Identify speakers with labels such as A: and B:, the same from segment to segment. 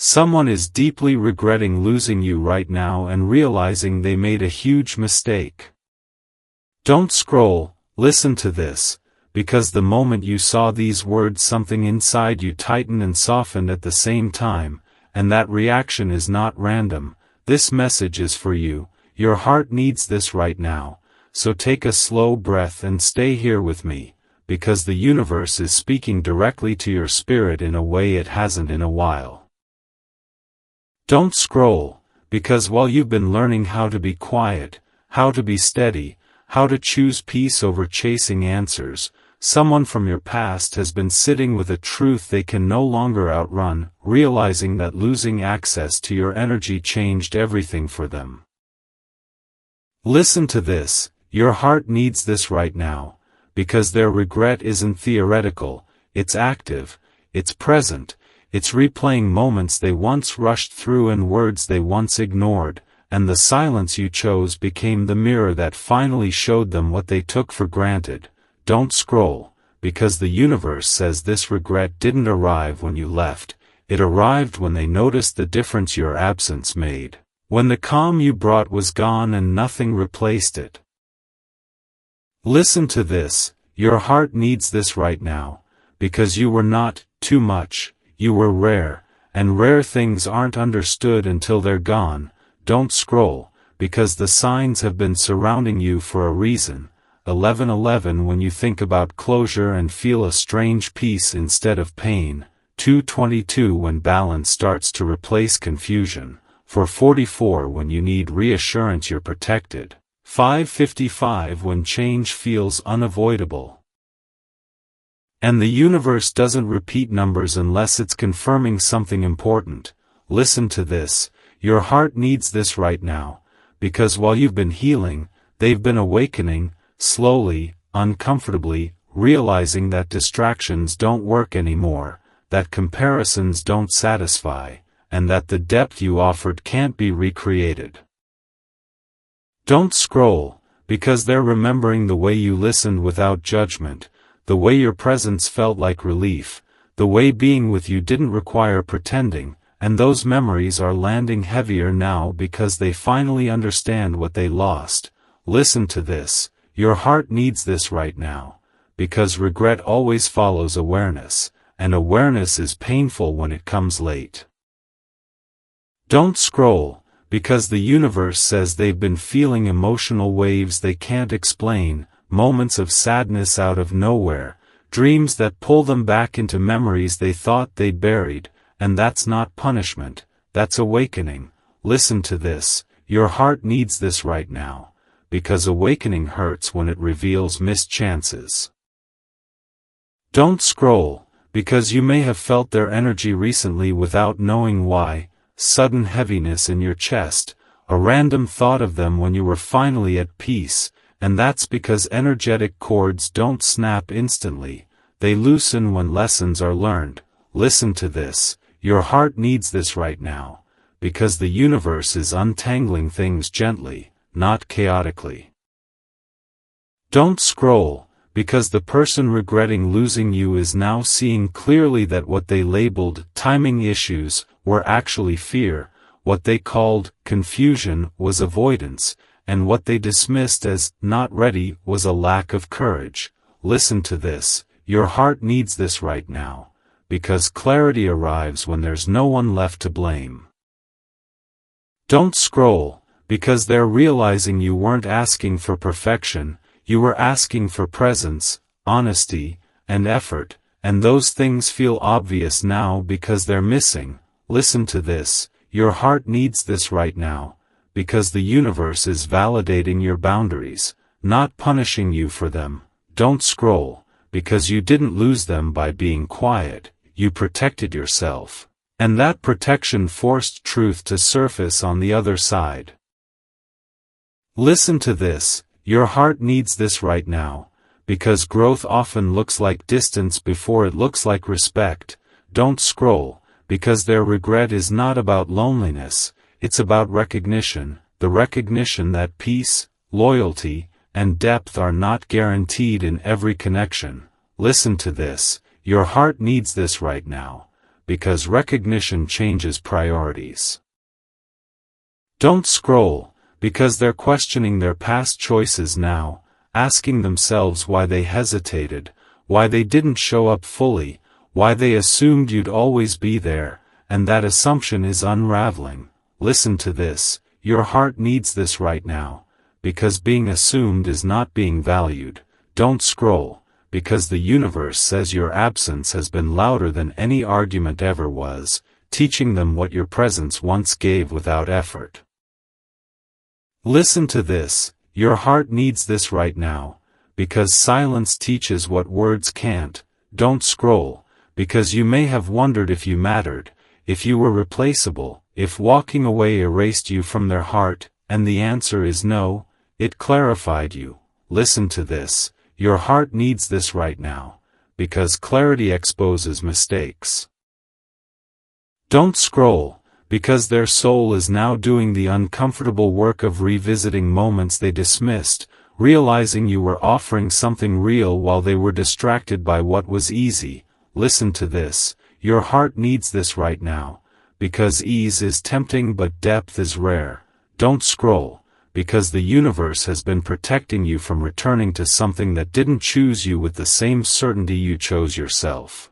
A: Someone is deeply regretting losing you right now and realizing they made a huge mistake. Don't scroll, listen to this, because the moment you saw these words something inside you tightened and softened at the same time, and that reaction is not random. This message is for you. Your heart needs this right now, so take a slow breath and stay here with me, because the universe is speaking directly to your spirit in a way it hasn't in a while. Don't scroll, because while you've been learning how to be quiet, how to be steady, how to choose peace over chasing answers, someone from your past has been sitting with a truth they can no longer outrun, realizing that losing access to your energy changed everything for them. Listen to this, your heart needs this right now, because their regret isn't theoretical, it's active, it's present, it's replaying moments they once rushed through and words they once ignored, and the silence you chose became the mirror that finally showed them what they took for granted. Don't scroll, because the universe says this regret didn't arrive when you left, it arrived when they noticed the difference your absence made, when the calm you brought was gone and nothing replaced it. Listen to this, your heart needs this right now, because you were not too much, you were rare, and rare things aren't understood until they're gone. Don't scroll, because the signs have been surrounding you for a reason. 11:11 When you think about closure and feel a strange peace instead of pain. 2:22 When balance starts to replace confusion. 4:44 When you need reassurance you're protected. 5:55 When change feels unavoidable. And the universe doesn't repeat numbers unless it's confirming something important. Listen to this. Your heart needs this right now, because while you've been healing, they've been awakening, slowly, uncomfortably, realizing that distractions don't work anymore, that comparisons don't satisfy, and that the depth you offered can't be recreated. Don't scroll, because they're remembering the way you listened without judgment, the way your presence felt like relief, the way being with you didn't require pretending, and those memories are landing heavier now because they finally understand what they lost. Listen to this, your heart needs this right now, because regret always follows awareness, and awareness is painful when it comes late. Don't scroll, because the universe says they've been feeling emotional waves they can't explain, moments of sadness out of nowhere, dreams that pull them back into memories they thought they'd buried. And that's not punishment, that's awakening. Listen to this, your heart needs this right now, because awakening hurts when it reveals missed chances. Don't scroll, because you may have felt their energy recently without knowing why, sudden heaviness in your chest, a random thought of them when you were finally at peace, and that's because energetic cords don't snap instantly, they loosen when lessons are learned. Listen to this. Your heart needs this right now, because the universe is untangling things gently, not chaotically. Don't scroll, because the person regretting losing you is now seeing clearly that what they labeled timing issues were actually fear, what they called confusion was avoidance, and what they dismissed as not ready was a lack of courage. Listen to this, your heart needs this right now, because clarity arrives when there's no one left to blame. Don't scroll, because they're realizing you weren't asking for perfection, you were asking for presence, honesty, and effort, and those things feel obvious now because they're missing. Listen to this, your heart needs this right now, because the universe is validating your boundaries, not punishing you for them. Don't scroll, because you didn't lose them by being quiet. You protected yourself, and that protection forced truth to surface on the other side. Listen to this, your heart needs this right now, because growth often looks like distance before it looks like respect. Don't scroll, because their regret is not about loneliness, it's about recognition, the recognition that peace, loyalty, and depth are not guaranteed in every connection. Listen to this. Your heart needs this right now, because recognition changes priorities. Don't scroll, because they're questioning their past choices now, asking themselves why they hesitated, why they didn't show up fully, why they assumed you'd always be there, and that assumption is unraveling. Listen to this, your heart needs this right now, because being assumed is not being valued. Don't scroll, because the universe says your absence has been louder than any argument ever was, teaching them what your presence once gave without effort. Listen to this, your heart needs this right now, because silence teaches what words can't. Don't scroll, because you may have wondered if you mattered, if you were replaceable, if walking away erased you from their heart, and the answer is no, it clarified you. Listen to this, your heart needs this right now, because clarity exposes mistakes. Don't scroll, because their soul is now doing the uncomfortable work of revisiting moments they dismissed, realizing you were offering something real while they were distracted by what was easy. Listen to this, your heart needs this right now, because ease is tempting but depth is rare. Don't scroll, because the universe has been protecting you from returning to something that didn't choose you with the same certainty you chose yourself.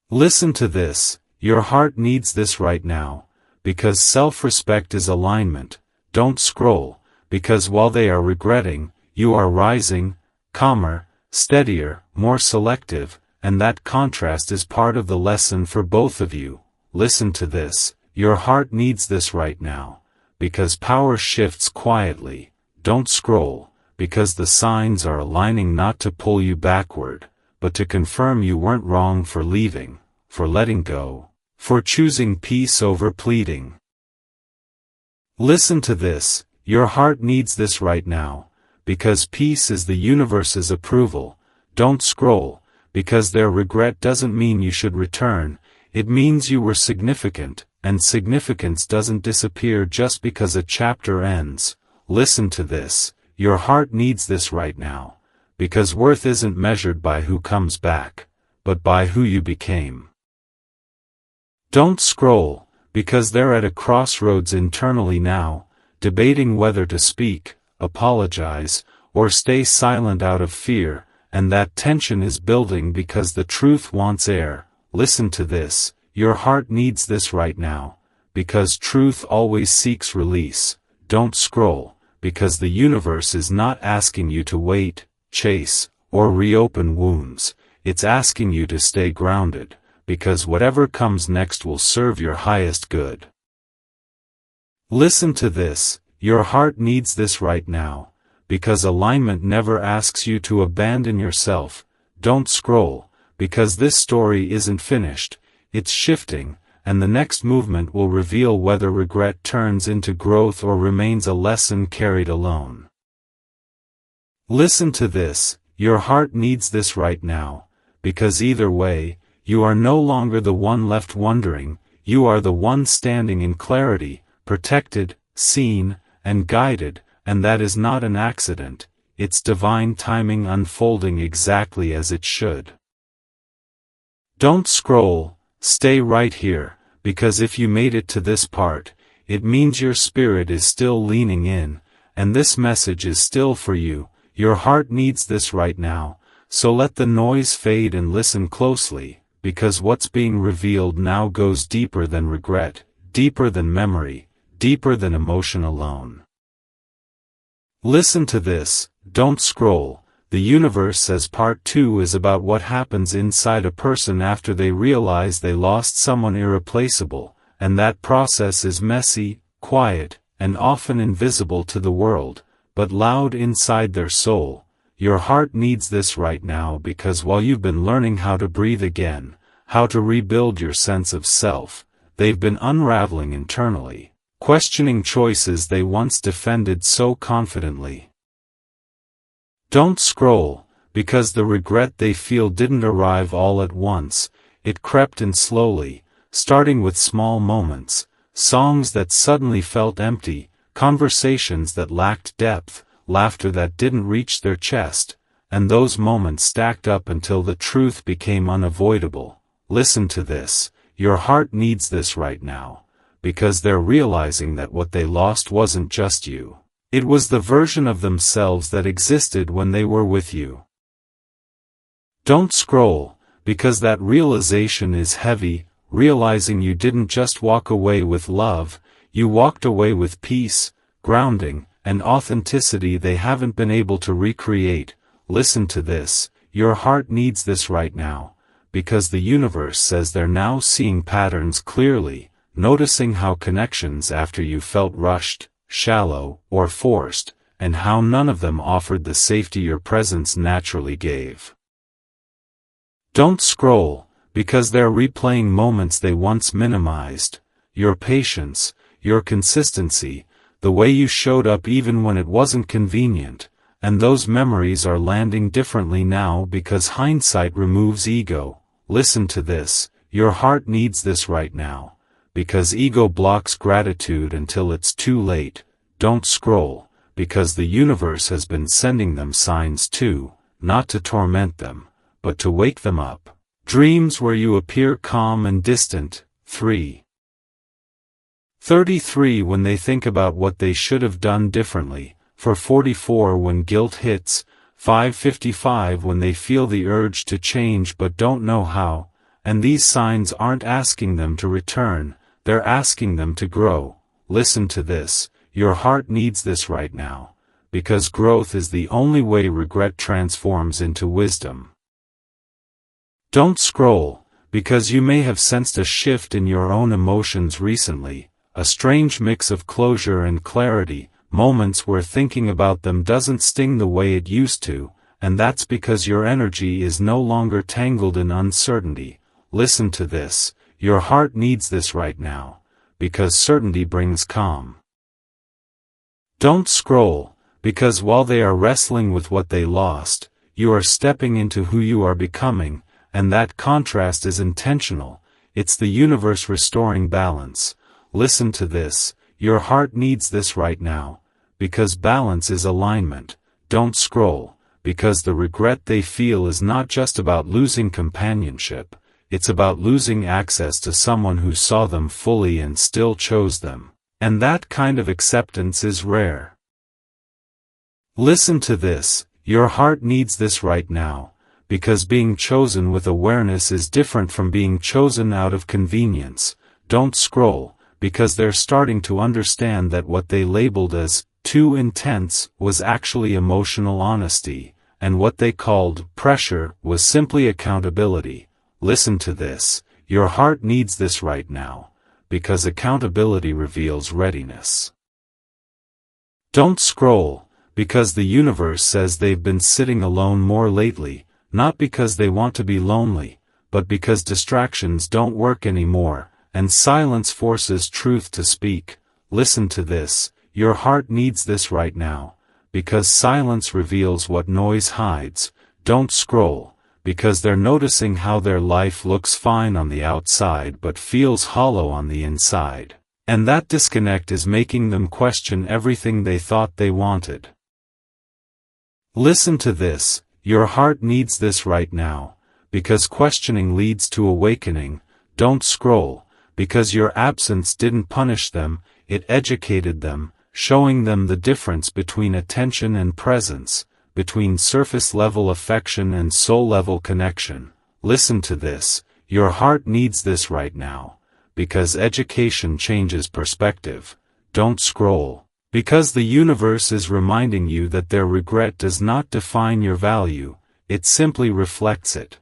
A: Listen to this, your heart needs this right now, because self-respect is alignment. Don't scroll, because while they are regretting, you are rising, calmer, steadier, more selective, and that contrast is part of the lesson for both of you. Listen to this, your heart needs this right now, because power shifts quietly. Don't scroll, because the signs are aligning not to pull you backward, but to confirm you weren't wrong for leaving, for letting go, for choosing peace over pleading. Listen to this, your heart needs this right now, because peace is the universe's approval. Don't scroll, because their regret doesn't mean you should return, it means you were significant, and significance doesn't disappear just because a chapter ends. Listen to this, your heart needs this right now, because worth isn't measured by who comes back, but by who you became. Don't scroll, because they're at a crossroads internally now, debating whether to speak, apologize, or stay silent out of fear, and that tension is building because the truth wants air. Listen to this, your heart needs this right now, because truth always seeks release. Don't scroll, because the universe is not asking you to wait, chase, or reopen wounds, it's asking you to stay grounded, because whatever comes next will serve your highest good. Listen to this, your heart needs this right now, because alignment never asks you to abandon yourself. Don't scroll, because this story isn't finished, it's shifting, and the next movement will reveal whether regret turns into growth or remains a lesson carried alone. Listen to this, your heart needs this right now, because either way, you are no longer the one left wondering, you are the one standing in clarity, protected, seen, and guided, and that is not an accident, it's divine timing unfolding exactly as it should. Don't scroll, stay right here, because if you made it to this part, it means your spirit is still leaning in, and this message is still for you. Your heart needs this right now, so let the noise fade and listen closely, because what's being revealed now goes deeper than regret, deeper than memory, deeper than emotion alone. Listen to this, don't scroll. The universe says part 2 is about what happens inside a person after they realize they lost someone irreplaceable, and that process is messy, quiet, and often invisible to the world, but loud inside their soul. Your heart needs this right now because while you've been learning how to breathe again, how to rebuild your sense of self, they've been unraveling internally, questioning choices they once defended so confidently. Don't scroll, because the regret they feel didn't arrive all at once, it crept in slowly, starting with small moments, songs that suddenly felt empty, conversations that lacked depth, laughter that didn't reach their chest, and those moments stacked up until the truth became unavoidable. listen to this, your heart needs this right now, because they're realizing that what they lost wasn't just you. It was the version of themselves that existed when they were with you. Don't scroll, because that realization is heavy, realizing you didn't just walk away with love, you walked away with peace, grounding, and authenticity they haven't been able to recreate. Listen to this, your heart needs this right now, because the universe says they're now seeing patterns clearly, noticing how connections after you felt rushed, shallow, or forced, and how none of them offered the safety your presence naturally gave. Don't scroll, because they're replaying moments they once minimized, your patience, your consistency, the way you showed up even when it wasn't convenient, and those memories are landing differently now because hindsight removes ego. Listen to this, your heart needs this right now, because ego blocks gratitude until it's too late. Don't scroll, because the universe has been sending them signs too, not to torment them, but to wake them up. Dreams where you appear calm and distant. 33 when they think about what they should have done differently, for 44 when guilt hits, 5:55 when they feel the urge to change but don't know how, and these signs aren't asking them to return, they're asking them to grow. Listen to this, your heart needs this right now, because growth is the only way regret transforms into wisdom. Don't scroll, because you may have sensed a shift in your own emotions recently, a strange mix of closure and clarity, moments where thinking about them doesn't sting the way it used to, and that's because your energy is no longer tangled in uncertainty. Listen to this, your heart needs this right now, because certainty brings calm. Don't scroll, because while they are wrestling with what they lost, you are stepping into who you are becoming, and that contrast is intentional. It's the universe restoring balance. Listen to this, your heart needs this right now, because balance is alignment. Don't scroll, because the regret they feel is not just about losing companionship, it's about losing access to someone who saw them fully and still chose them. And that kind of acceptance is rare. Listen to this, your heart needs this right now, because being chosen with awareness is different from being chosen out of convenience. Don't scroll, because they're starting to understand that what they labeled as too intense was actually emotional honesty, and what they called pressure was simply accountability. Listen to this, your heart needs this right now, because accountability reveals readiness. Don't scroll, because the universe says they've been sitting alone more lately, not because they want to be lonely, but because distractions don't work anymore, and silence forces truth to speak. Listen to this, your heart needs this right now, because silence reveals what noise hides. Don't scroll, because they're noticing how their life looks fine on the outside but feels hollow on the inside, and that disconnect is making them question everything they thought they wanted. Listen to this, your heart needs this right now, because questioning leads to awakening. Don't scroll, because your absence didn't punish them, it educated them, showing them the difference between attention and presence, between surface-level affection and soul-level connection. Listen to this, your heart needs this right now, because education changes perspective. Don't scroll, because the universe is reminding you that their regret does not define your value, it simply reflects it.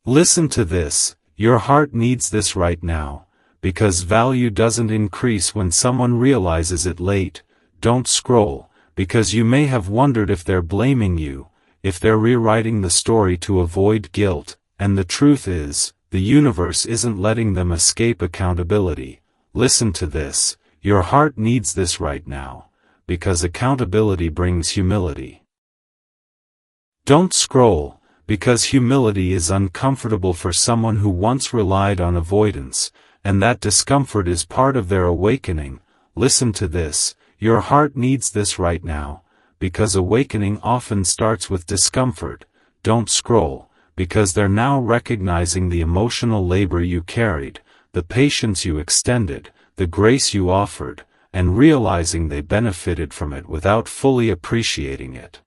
A: Listen to this, your heart needs this right now, because value doesn't increase when someone realizes it late. Don't scroll, because you may have wondered if they're blaming you, if they're rewriting the story to avoid guilt, and the truth is, the universe isn't letting them escape accountability. Listen to this, your heart needs this right now, because accountability brings humility. Don't scroll, because humility is uncomfortable for someone who once relied on avoidance, and that discomfort is part of their awakening. Listen to this, your heart needs this right now, because awakening often starts with discomfort. Don't scroll, because they're now recognizing the emotional labor you carried, the patience you extended, the grace you offered, and realizing they benefited from it without fully appreciating it.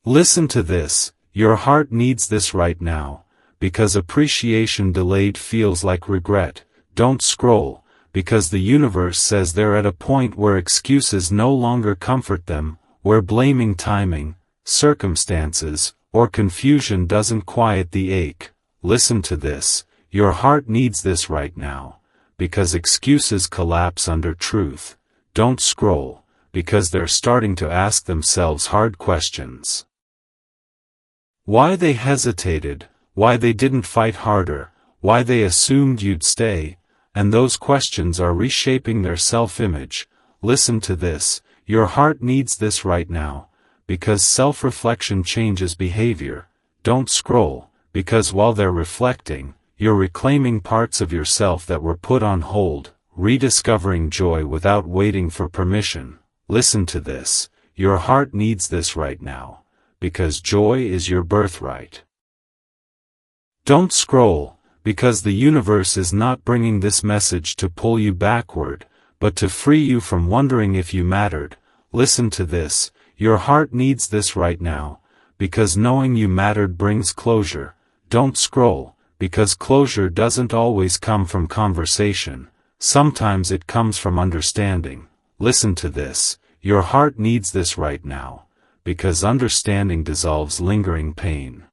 A: Listen to this, your heart needs this right now, because appreciation delayed feels like regret. Don't scroll, because the universe says they're at a point where excuses no longer comfort them, where blaming timing, circumstances, or confusion doesn't quiet the ache. Listen to this, your heart needs this right now, because excuses collapse under truth. Don't scroll, because they're starting to ask themselves hard questions. Why they hesitated, why they didn't fight harder, why they assumed you'd stay, and those questions are reshaping their self-image. Listen to this, your heart needs this right now, because self-reflection changes behavior. Don't scroll, because while they're reflecting, you're reclaiming parts of yourself that were put on hold, rediscovering joy without waiting for permission. Listen to this, your heart needs this right now, because joy is your birthright. Don't scroll, because the universe is not bringing this message to pull you backward, but to free you from wondering if you mattered. Listen to this, your heart needs this right now, because knowing you mattered brings closure. Don't scroll, because closure doesn't always come from conversation, sometimes it comes from understanding. Listen to this, your heart needs this right now, because understanding dissolves lingering pain.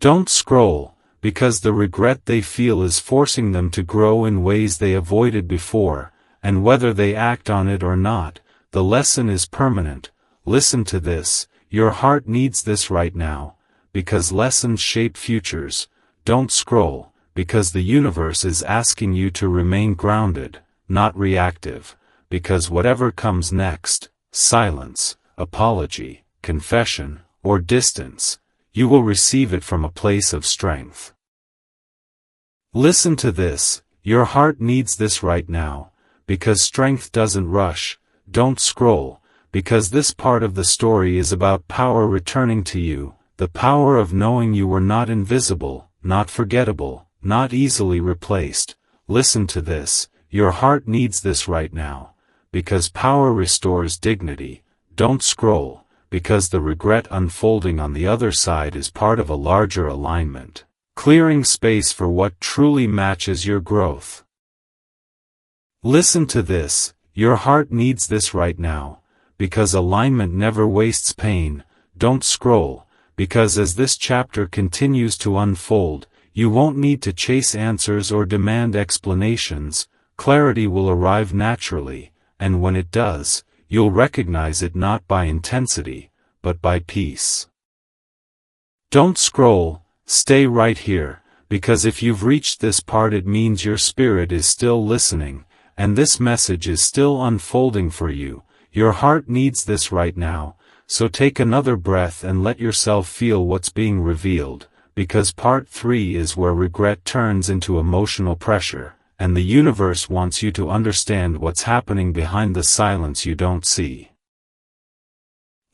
A: Don't scroll, because the regret they feel is forcing them to grow in ways they avoided before, and whether they act on it or not, the lesson is permanent. Listen to this, your heart needs this right now, because lessons shape futures. Don't scroll, because the universe is asking you to remain grounded, not reactive, because whatever comes next, silence, apology, confession, or distance, you will receive it from a place of strength. Listen to this, your heart needs this right now, because strength doesn't rush. Don't scroll, because this part of the story is about power returning to you, the power of knowing you were not invisible, not forgettable, not easily replaced. Listen to this, your heart needs this right now, because power restores dignity. Don't scroll, because the regret unfolding on the other side is part of a larger alignment, clearing space for what truly matches your growth. Listen to this, your heart needs this right now, because alignment never wastes pain. Don't scroll, because as this chapter continues to unfold, you won't need to chase answers or demand explanations. Clarity will arrive naturally, and when it does, you'll recognize it not by intensity, but by peace. Don't scroll, stay right here, because if you've reached this part it means your spirit is still listening, and this message is still unfolding for you. Your heart needs this right now, so take another breath and let yourself feel what's being revealed, because part 3 is where regret turns into emotional pressure, and the universe wants you to understand what's happening behind the silence you don't see.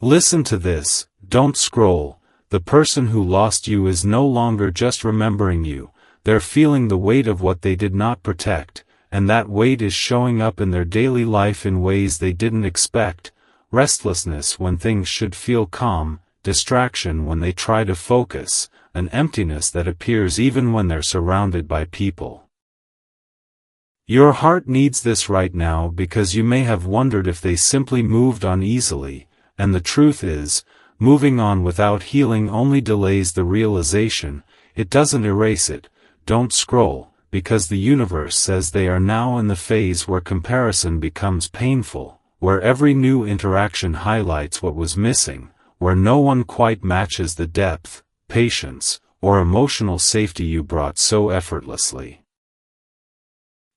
A: Listen to this, don't scroll, the person who lost you is no longer just remembering you, they're feeling the weight of what they did not protect, and that weight is showing up in their daily life in ways they didn't expect. Restlessness when things should feel calm, distraction when they try to focus, an emptiness that appears even when they're surrounded by people. Your heart needs this right now because you may have wondered if they simply moved on easily, and the truth is, moving on without healing only delays the realization, it doesn't erase it. Don't scroll, because the universe says they are now in the phase where comparison becomes painful, where every new interaction highlights what was missing, where no one quite matches the depth, patience, or emotional safety you brought so effortlessly.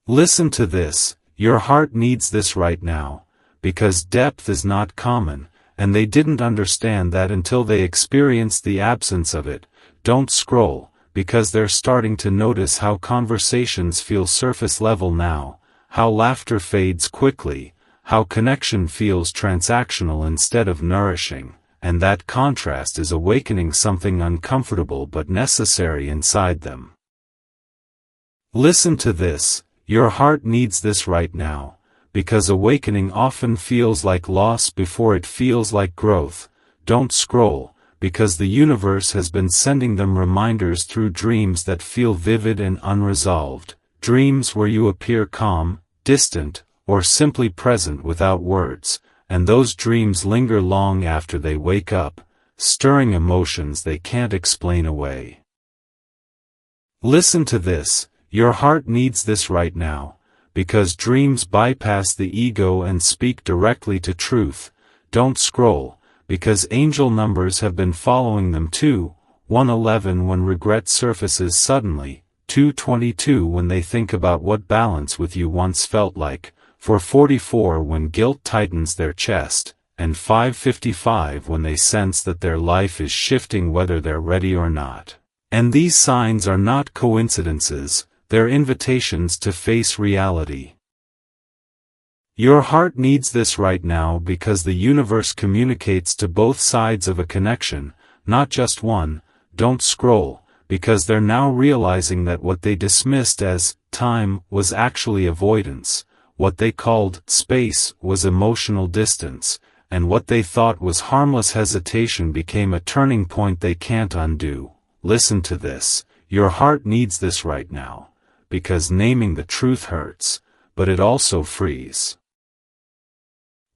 A: Listen to this, your heart needs this right now, because depth is not common, and they didn't understand that until they experienced the absence of it. Don't scroll, because they're starting to notice how conversations feel surface level now, how laughter fades quickly, how connection feels transactional instead of nourishing, and that contrast is awakening something uncomfortable but necessary inside them. Listen to this, your heart needs this right now, because awakening often feels like loss before it feels like growth. Don't scroll, because the universe has been sending them reminders through dreams that feel vivid and unresolved, dreams where you appear calm, distant, or simply present without words, and those dreams linger long after they wake up, stirring emotions they can't explain away. Listen to this, your heart needs this right now, because dreams bypass the ego and speak directly to truth. Don't scroll, because angel numbers have been following them too, 111 when regret surfaces suddenly, 222 when they think about what balance with you once felt like, 444 when guilt tightens their chest, and 555 when they sense that their life is shifting whether they're ready or not. And these signs are not coincidences, they're invitations to face reality. Your heart needs this right now because the universe communicates to both sides of a connection, not just one. Don't scroll, because they're now realizing that what they dismissed as time was actually avoidance, what they called space was emotional distance, and what they thought was harmless hesitation became a turning point they can't undo. Listen to this, your heart needs this right now, because naming the truth hurts, but it also frees.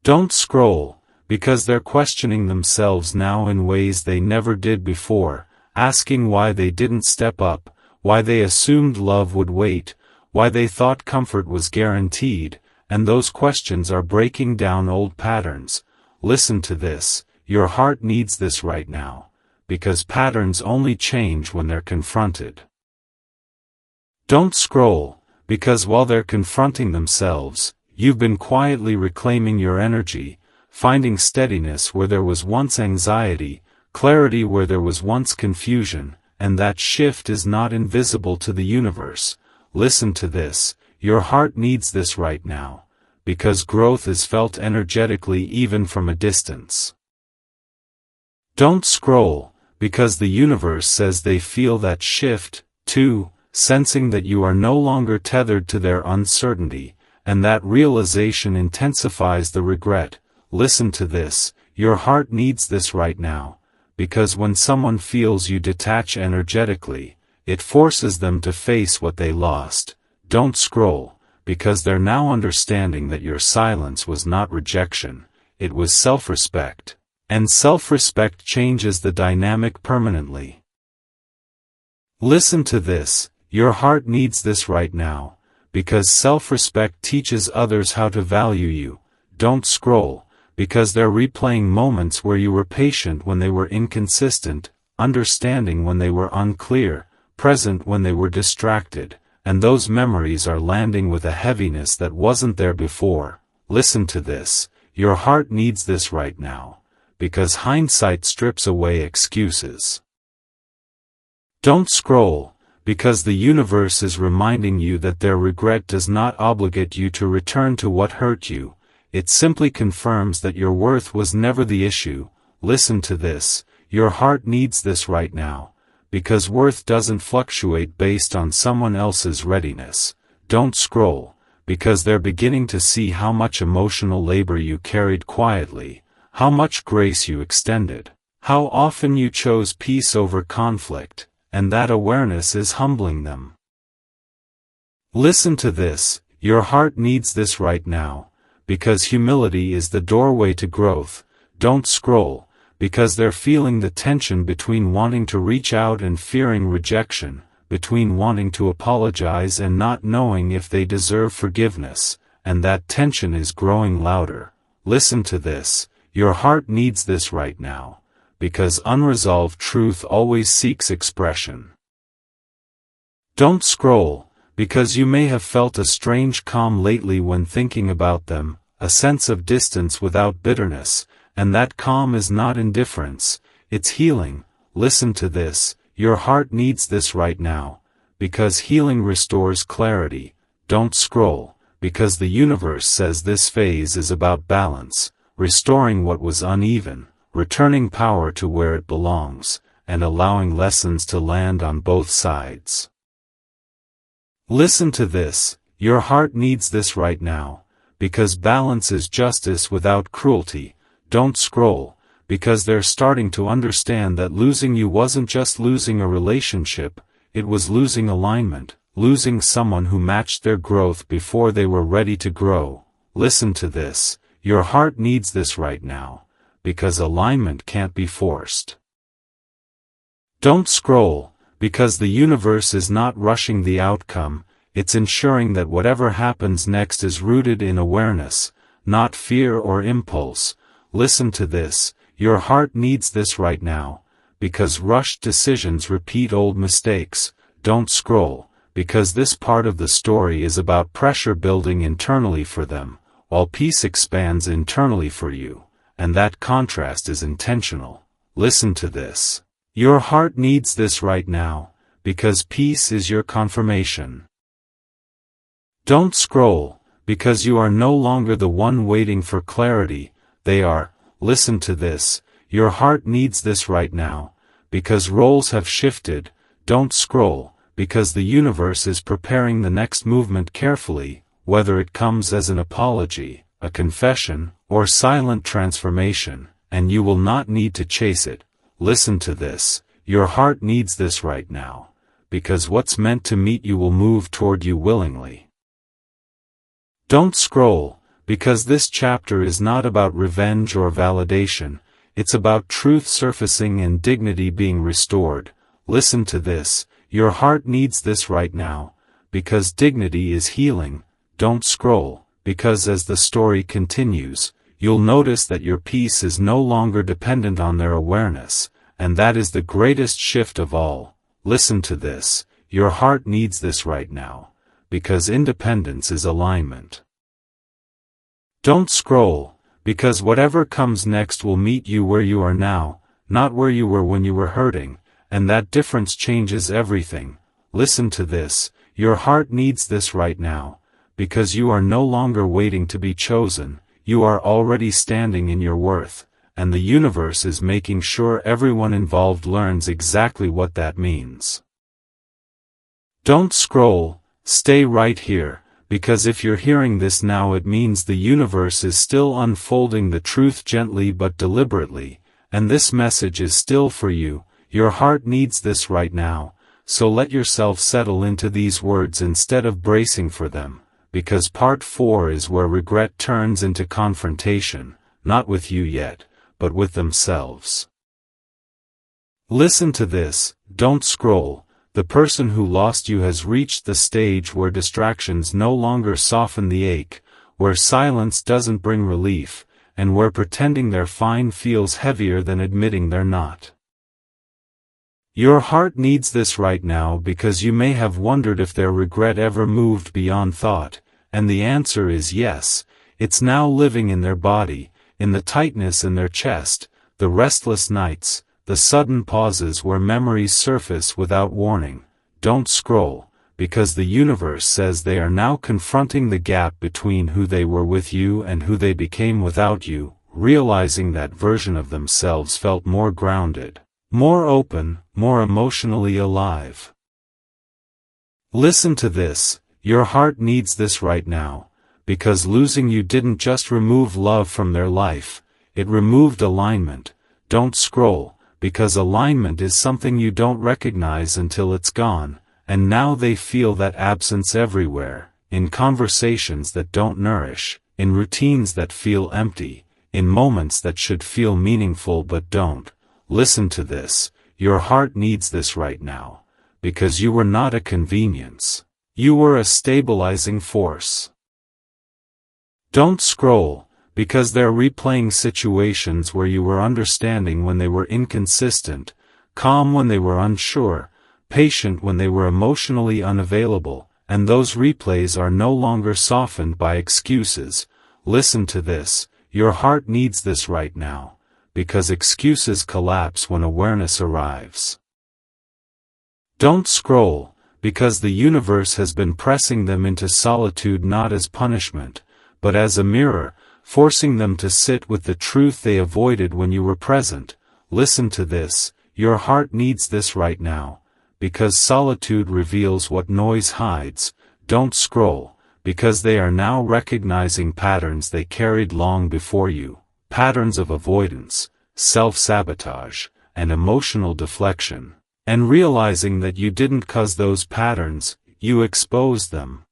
A: Don't scroll, because they're questioning themselves now in ways they never did before, asking why they didn't step up, why they assumed love would wait, why they thought comfort was guaranteed, and those questions are breaking down old patterns. Listen to this, your heart needs this right now, because patterns only change when they're confronted. Don't scroll, because while they're confronting themselves, you've been quietly reclaiming your energy, finding steadiness where there was once anxiety, clarity where there was once confusion, and that shift is not invisible to the universe. Listen to this, your heart needs this right now, because growth is felt energetically even from a distance. Don't scroll, because the universe says they feel that shift, too, sensing that you are no longer tethered to their uncertainty, and that realization intensifies the regret. Listen to this, your heart needs this right now, because when someone feels you detach energetically, it forces them to face what they lost. Don't scroll, because they're now understanding that your silence was not rejection, it was self-respect, and self-respect changes the dynamic permanently. Listen to this, your heart needs this right now, because self-respect teaches others how to value you. Don't scroll, because they're replaying moments where you were patient when they were inconsistent, understanding when they were unclear, present when they were distracted, and those memories are landing with a heaviness that wasn't there before. Listen to this, your heart needs this right now, because hindsight strips away excuses. Don't scroll, because the universe is reminding you that their regret does not obligate you to return to what hurt you, it simply confirms that your worth was never the issue. Listen to this, your heart needs this right now, because worth doesn't fluctuate based on someone else's readiness. Don't scroll, because they're beginning to see how much emotional labor you carried quietly, how much grace you extended, how often you chose peace over conflict, and that awareness is humbling them. Listen to this, your heart needs this right now, because humility is the doorway to growth. Don't scroll, because they're feeling the tension between wanting to reach out and fearing rejection, between wanting to apologize and not knowing if they deserve forgiveness, and that tension is growing louder. Listen to this, your heart needs this right now, because unresolved truth always seeks expression. Don't scroll, because you may have felt a strange calm lately when thinking about them, a sense of distance without bitterness, and that calm is not indifference, it's healing. Listen to this, your heart needs this right now, because healing restores clarity. Don't scroll, because the universe says this phase is about balance, restoring what was uneven, returning power to where it belongs, and allowing lessons to land on both sides. Listen to this, your heart needs this right now, because balance is justice without cruelty. Don't scroll, because they're starting to understand that losing you wasn't just losing a relationship, it was losing alignment, losing someone who matched their growth before they were ready to grow. Listen to this, your heart needs this right now, because alignment can't be forced. Don't scroll, because the universe is not rushing the outcome, it's ensuring that whatever happens next is rooted in awareness, not fear or impulse. Listen to this, your heart needs this right now, because rushed decisions repeat old mistakes. Don't scroll, because this part of the story is about pressure building internally for them, while peace expands internally for you, and that contrast is intentional. Listen to this. Your heart needs this right now, because peace is your confirmation. Don't scroll, because you are no longer the one waiting for clarity, they are. Listen to this, your heart needs this right now, because roles have shifted. Don't scroll, because the universe is preparing the next movement carefully, whether it comes as an apology, a confession, or silent transformation, and you will not need to chase it. Listen to this, your heart needs this right now, because what's meant to meet you will move toward you willingly. Don't scroll, because this chapter is not about revenge or validation, it's about truth surfacing and dignity being restored. Listen to this, your heart needs this right now, because dignity is healing. Don't scroll, because as the story continues, you'll notice that your peace is no longer dependent on their awareness, and that is the greatest shift of all. Listen to this, your heart needs this right now, because independence is alignment. Don't scroll, because whatever comes next will meet you where you are now, not where you were when you were hurting, and that difference changes everything. Listen to this, your heart needs this right now, because you are no longer waiting to be chosen, you are already standing in your worth, and the universe is making sure everyone involved learns exactly what that means. Don't scroll, stay right here, because if you're hearing this now it means the universe is still unfolding the truth gently but deliberately, and this message is still for you. Your heart needs this right now, so let yourself settle into these words instead of bracing for them, because part 4 is where regret turns into confrontation, not with you yet, but with themselves. Listen to this, don't scroll. The person who lost you has reached the stage where distractions no longer soften the ache, where silence doesn't bring relief, and where pretending they're fine feels heavier than admitting they're not. Your heart needs this right now because you may have wondered if their regret ever moved beyond thought, and the answer is yes, it's now living in their body, in the tightness in their chest, the restless nights, the sudden pauses where memories surface without warning. Don't scroll, because the universe says they are now confronting the gap between who they were with you and who they became without you, realizing that version of themselves felt more grounded, more open, more emotionally alive. Listen to this, your heart needs this right now, because losing you didn't just remove love from their life, it removed alignment. Don't scroll, because alignment is something you don't recognize until it's gone, and now they feel that absence everywhere, in conversations that don't nourish, in routines that feel empty, in moments that should feel meaningful but don't. Listen to this, your heart needs this right now, because you were not a convenience, you were a stabilizing force. Don't scroll, because they're replaying situations where you were understanding when they were inconsistent, calm when they were unsure, patient when they were emotionally unavailable, and those replays are no longer softened by excuses. Listen to this, your heart needs this right now, because excuses collapse when awareness arrives. Don't scroll, because the universe has been pressing them into solitude not as punishment, but as a mirror, forcing them to sit with the truth they avoided when you were present. Listen to this, your heart needs this right now, because solitude reveals what noise hides. Don't scroll, because they are now recognizing patterns they carried long before you, patterns of avoidance, self-sabotage, and emotional deflection, and realizing that you didn't cause those patterns, you exposed them.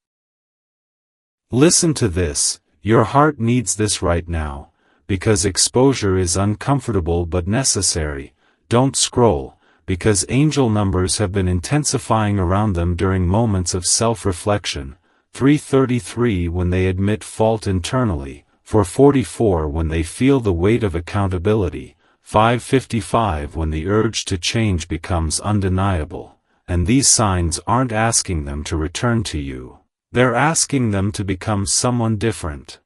A: Listen to this, your heart needs this right now, because exposure is uncomfortable but necessary. Don't scroll, because angel numbers have been intensifying around them during moments of self-reflection. 333 when they admit fault internally, 444 when they feel the weight of accountability, 555 when the urge to change becomes undeniable, and these signs aren't asking them to return to you. They're asking them to become someone different.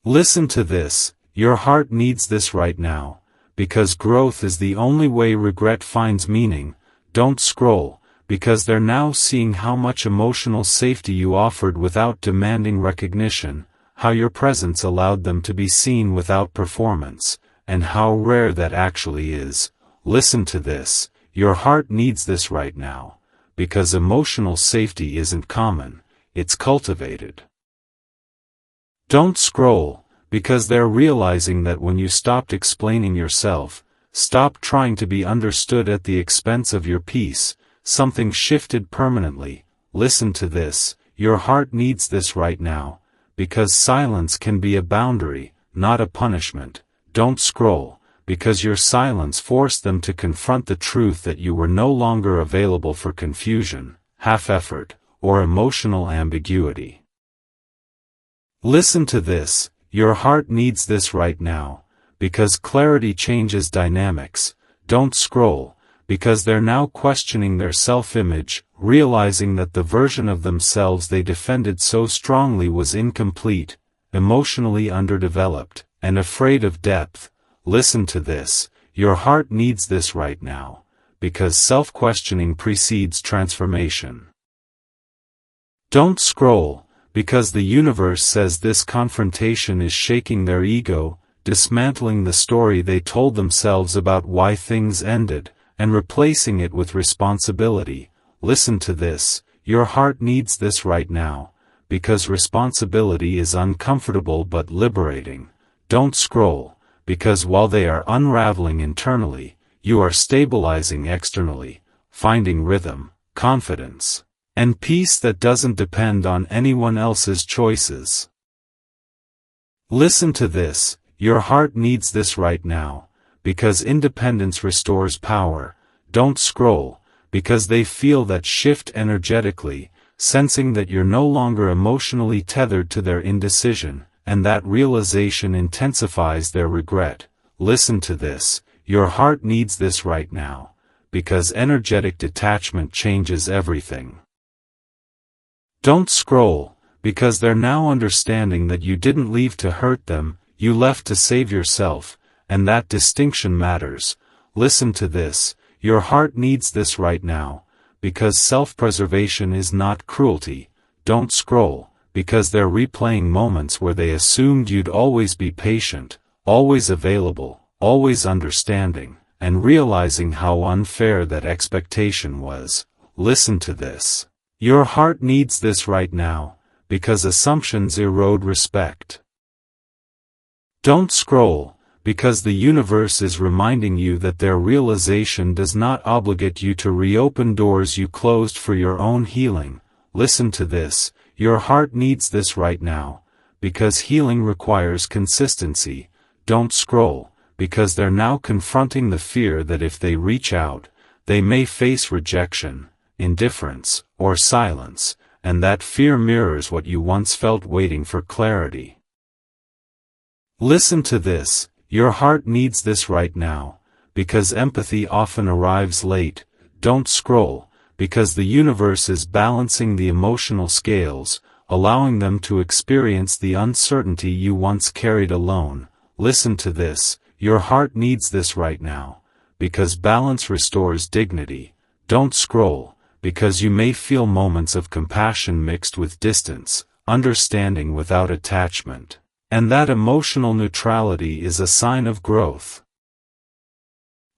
A: Listen to this, your heart needs this right now, because growth is the only way regret finds meaning. Don't scroll, because they're now seeing how much emotional safety you offered without demanding recognition, how your presence allowed them to be seen without performance, and how rare that actually is. Listen to this, your heart needs this right now, because emotional safety isn't common, it's cultivated. Don't scroll, because they're realizing that when you stopped explaining yourself, stopped trying to be understood at the expense of your peace, something shifted permanently. Listen to this, your heart needs this right now, because silence can be a boundary, not a punishment. Don't scroll, because your silence forced them to confront the truth that you were no longer available for confusion, half-effort, or emotional ambiguity. Listen to this, your heart needs this right now, because clarity changes dynamics. Don't scroll, because they're now questioning their self-image, realizing that the version of themselves they defended so strongly was incomplete, emotionally underdeveloped, and afraid of depth. Listen to this, your heart needs this right now, because self-questioning precedes transformation. Don't scroll, because the universe says this confrontation is shaking their ego, dismantling the story they told themselves about why things ended, and replacing it with responsibility. Listen to this, your heart needs this right now, because responsibility is uncomfortable but liberating. Don't scroll, because while they are unraveling internally, you are stabilizing externally, finding rhythm, confidence, and peace that doesn't depend on anyone else's choices. Listen to this, your heart needs this right now, because independence restores power. Don't scroll, because they feel that shift energetically, sensing that you're no longer emotionally tethered to their indecision, and that realization intensifies their regret. Listen to this, your heart needs this right now, because energetic detachment changes everything. Don't scroll, because they're now understanding that you didn't leave to hurt them, you left to save yourself, and that distinction matters. Listen to this, your heart needs this right now, because self-preservation is not cruelty. Don't scroll, because they're replaying moments where they assumed you'd always be patient, always available, always understanding, and realizing how unfair that expectation was. Listen to this. Your heart needs this right now, because assumptions erode respect. Don't scroll, because the universe is reminding you that their realization does not obligate you to reopen doors you closed for your own healing. Listen to this, your heart needs this right now, because healing requires consistency. Don't scroll, because they're now confronting the fear that if they reach out, they may face rejection, indifference, or silence, and that fear mirrors what you once felt waiting for clarity. Listen to this, your heart needs this right now, because empathy often arrives late. Don't scroll, because the universe is balancing the emotional scales, allowing them to experience the uncertainty you once carried alone. Listen to this, your heart needs this right now, because balance restores dignity. Don't scroll, because you may feel moments of compassion mixed with distance, understanding without attachment, And that emotional neutrality is a sign of growth.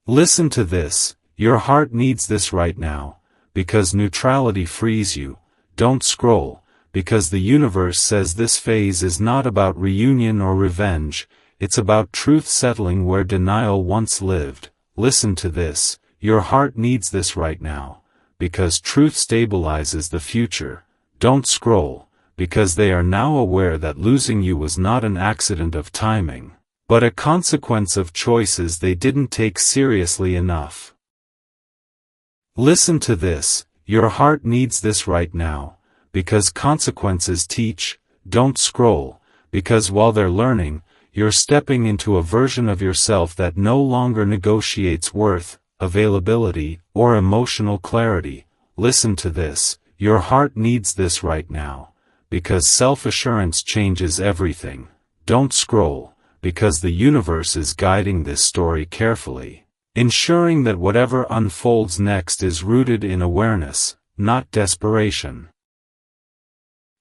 A: Listen to this, your heart needs this right now, because neutrality frees you. Don't scroll, because the universe says this phase is not about reunion or revenge, it's about truth settling where denial once lived. Listen to this, your heart needs this right now, because truth stabilizes the future. Don't scroll, because they are now aware that losing you was not an accident of timing, but a consequence of choices they didn't take seriously enough. Listen to this, your heart needs this right now, because consequences teach. Don't scroll, because while they're learning, you're stepping into a version of yourself that no longer negotiates worth, availability, or emotional clarity. Listen to this, your heart needs this right now, because self-assurance changes everything. Don't scroll, because the universe is guiding this story carefully, ensuring that whatever unfolds next is rooted in awareness, not desperation.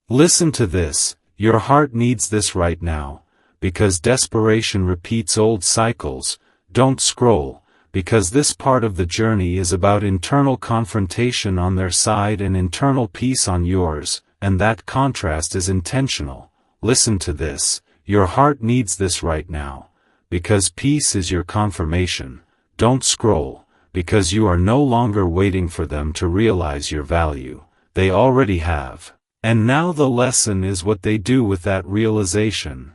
A: Listen to this, your heart needs this right now, because desperation repeats old cycles. Don't scroll, because this part of the journey is about internal confrontation on their side and internal peace on yours, and that contrast is intentional. Listen to this, your heart needs this right now, because peace is your confirmation. Don't scroll, because you are no longer waiting for them to realize your value. They already have. And now the lesson is what they do with that realization.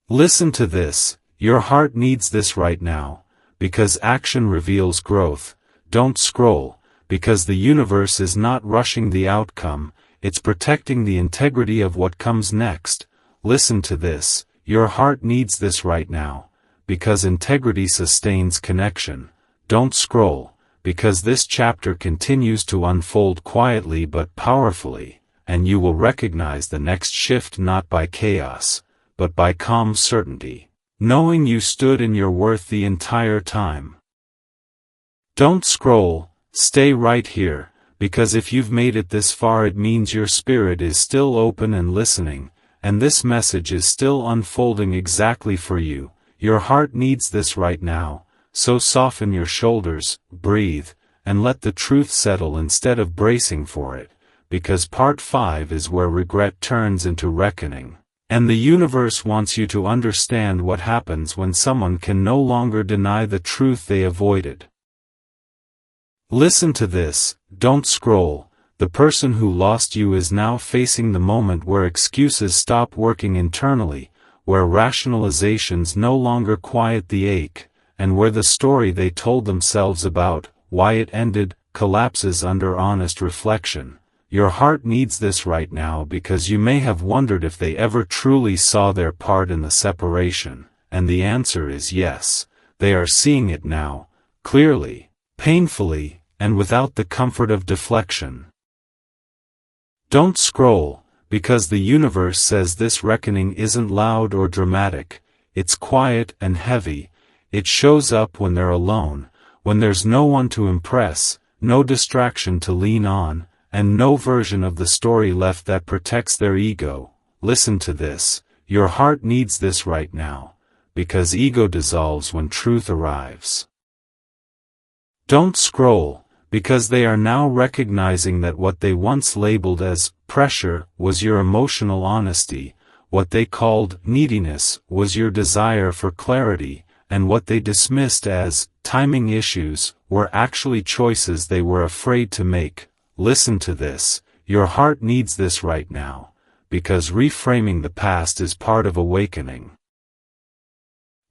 A: Listen to this, your heart needs this right now, because action reveals growth. Don't scroll, because the universe is not rushing the outcome, it's protecting the integrity of what comes next. Listen to this, your heart needs this right now, because integrity sustains connection. Don't scroll, because this chapter continues to unfold quietly but powerfully, and you will recognize the next shift not by chaos, but by calm certainty, knowing you stood in your worth the entire time. Don't scroll, stay right here, because if you've made it this far it means your spirit is still open and listening, and this message is still unfolding exactly for you. Your heart needs this right now, so soften your shoulders, breathe, and let the truth settle instead of bracing for it, because part 5 is where regret turns into reckoning, and the universe wants you to understand what happens when someone can no longer deny the truth they avoided. Listen to this, don't scroll, the person who lost you is now facing the moment where excuses stop working internally, where rationalizations no longer quiet the ache, and where the story they told themselves about why it ended collapses under honest reflection. Your heart needs this right now because you may have wondered if they ever truly saw their part in the separation, and the answer is yes, they are seeing it now, clearly, painfully, and without the comfort of deflection. Don't scroll, because the universe says this reckoning isn't loud or dramatic, it's quiet and heavy. It shows up when they're alone, when there's no one to impress, no distraction to lean on, and no version of the story left that protects their ego. Listen to this, your heart needs this right now, because ego dissolves when truth arrives. Don't scroll, because they are now recognizing that what they once labeled as pressure was your emotional honesty, what they called neediness was your desire for clarity, and what they dismissed as timing issues were actually choices they were afraid to make. Listen to this, your heart needs this right now, because reframing the past is part of awakening.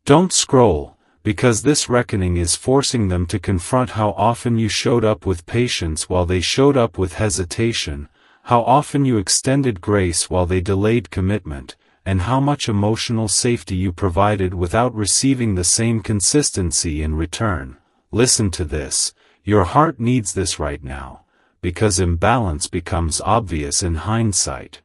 A: Don't scroll, because this reckoning is forcing them to confront how often you showed up with patience while they showed up with hesitation, how often you extended grace while they delayed commitment, and how much emotional safety you provided without receiving the same consistency in return. Listen to this, your heart needs this right now, because imbalance becomes obvious in hindsight.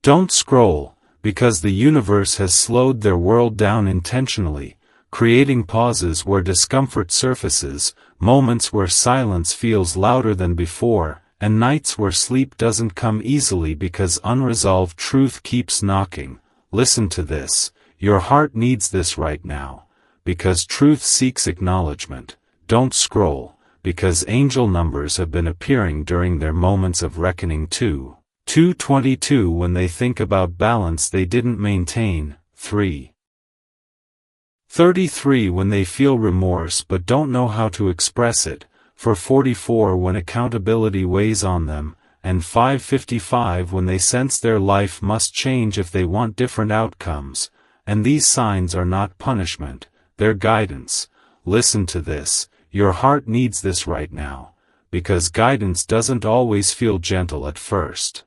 A: Don't scroll, because the universe has slowed their world down intentionally, creating pauses where discomfort surfaces, moments where silence feels louder than before, and nights where sleep doesn't come easily because unresolved truth keeps knocking. Listen to this. Your heart needs this right now, because truth seeks acknowledgement. Don't scroll, because angel numbers have been appearing during their moments of reckoning too. 222 when they think about balance they didn't maintain. 333 when they feel remorse but don't know how to express it. 444 when accountability weighs on them, and 555 when they sense their life must change if they want different outcomes. And these signs are not punishment, they're guidance. Listen to this. Your heart needs this right now, because guidance doesn't always feel gentle at first.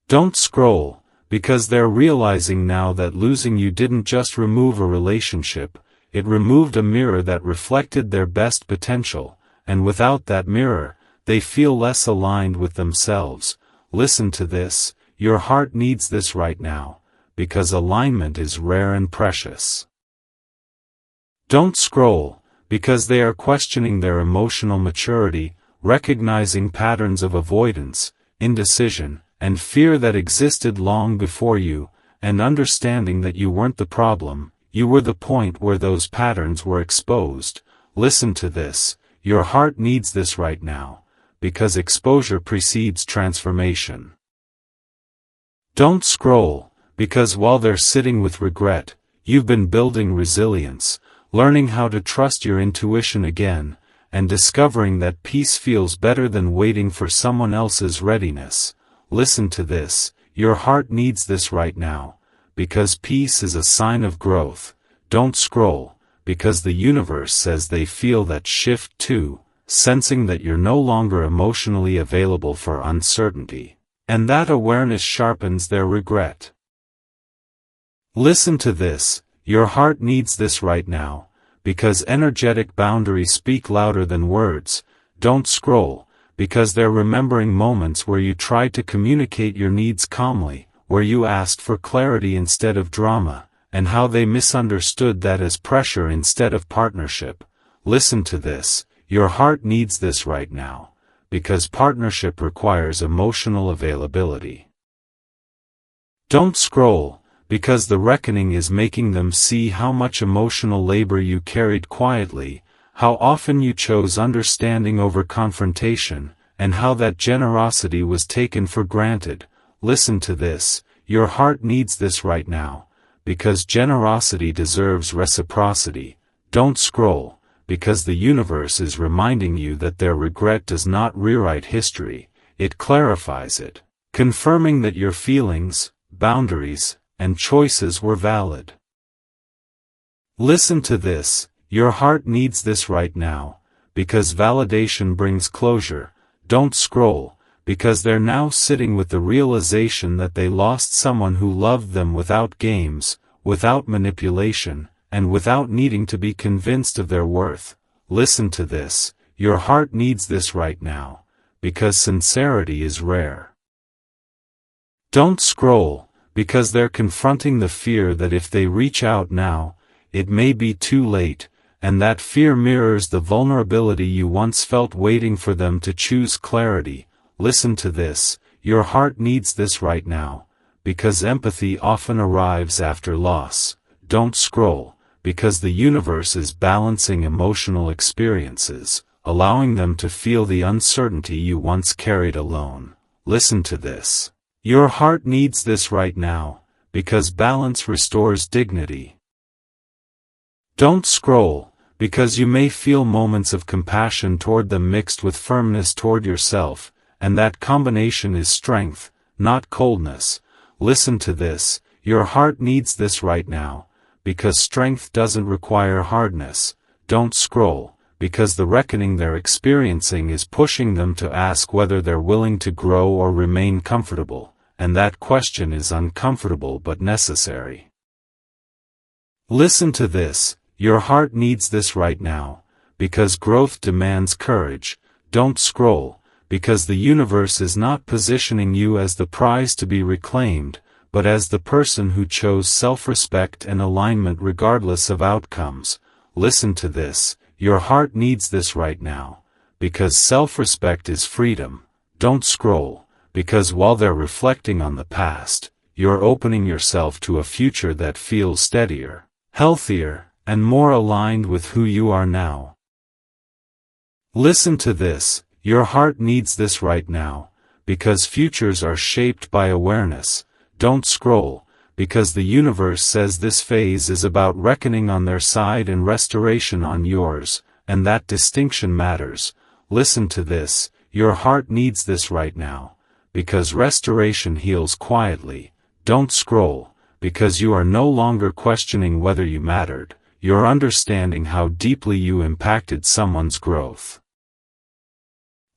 A: Don't scroll, because they're realizing now that losing you didn't just remove a relationship, it removed a mirror that reflected their best potential, and without that mirror, they feel less aligned with themselves. Listen to this. Your heart needs this right now, because alignment is rare and precious. Don't scroll, because they are questioning their emotional maturity, recognizing patterns of avoidance, indecision, and fear that existed long before you, and understanding that you weren't the problem, you were the point where those patterns were exposed. Listen to this. Your heart needs this right now, because exposure precedes transformation. Don't scroll, because while they're sitting with regret, you've been building resilience, learning how to trust your intuition again, and discovering that peace feels better than waiting for someone else's readiness. Listen to this. Your heart needs this right now, because peace is a sign of growth. Don't scroll, because the universe says they feel that shift too, sensing that you're no longer emotionally available for uncertainty, and that awareness sharpens their regret. Listen to this. Your heart needs this right now, because energetic boundaries speak louder than words. Don't scroll, because they're remembering moments where you tried to communicate your needs calmly, where you asked for clarity instead of drama, and how they misunderstood that as pressure instead of partnership. Listen to this. Your heart needs this right now, because partnership requires emotional availability. Don't scroll, because the reckoning is making them see how much emotional labor you carried quietly, how often you chose understanding over confrontation, and how that generosity was taken for granted. Listen to this. Your heart needs this right now, because generosity deserves reciprocity. Don't scroll, because the universe is reminding you that their regret does not rewrite history, it clarifies it, confirming that your feelings, boundaries, and choices were valid. Listen to this. Your heart needs this right now, because validation brings closure. Don't scroll, because they're now sitting with the realization that they lost someone who loved them without games, without manipulation, and without needing to be convinced of their worth. Listen to this. Your heart needs this right now, because sincerity is rare. Don't scroll, because they're confronting the fear that if they reach out now, it may be too late, and that fear mirrors the vulnerability you once felt waiting for them to choose clarity. Listen to this. Your heart needs this right now, because empathy often arrives after loss. Don't scroll, because the universe is balancing emotional experiences, allowing them to feel the uncertainty you once carried alone. Listen to this. Your heart needs this right now, because balance restores dignity. Don't scroll, because you may feel moments of compassion toward them mixed with firmness toward yourself, and that combination is strength, not coldness. Listen to this. Your heart needs this right now, because strength doesn't require hardness. Don't scroll, because the reckoning they're experiencing is pushing them to ask whether they're willing to grow or remain comfortable, and that question is uncomfortable but necessary. Listen to this. Your heart needs this right now, because growth demands courage. Don't scroll, because the universe is not positioning you as the prize to be reclaimed, but as the person who chose self-respect and alignment regardless of outcomes. Listen to this. Your heart needs this right now, because self-respect is freedom. Don't scroll, because while they're reflecting on the past, you're opening yourself to a future that feels steadier, healthier, and more aligned with who you are now. Listen to this, your heart needs this right now, because futures are shaped by awareness. Don't scroll, because the universe says this phase is about reckoning on their side and restoration on yours, and that distinction matters. Listen to this, your heart needs this right now, because restoration heals quietly. Don't scroll, because you are no longer questioning whether you mattered, you're understanding how deeply you impacted someone's growth.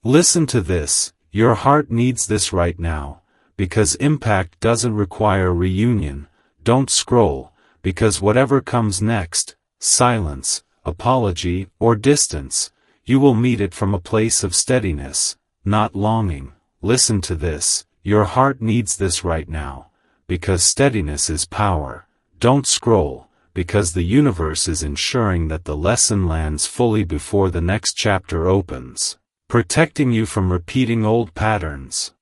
A: Listen to this, your heart needs this right now, because impact doesn't require reunion. Don't scroll, because whatever comes next, silence, apology, or distance, you will meet it from a place of steadiness, not longing. Listen to this, your heart needs this right now, because steadiness is power. Don't scroll, because the universe is ensuring that the lesson lands fully before the next chapter opens, protecting you from repeating old patterns.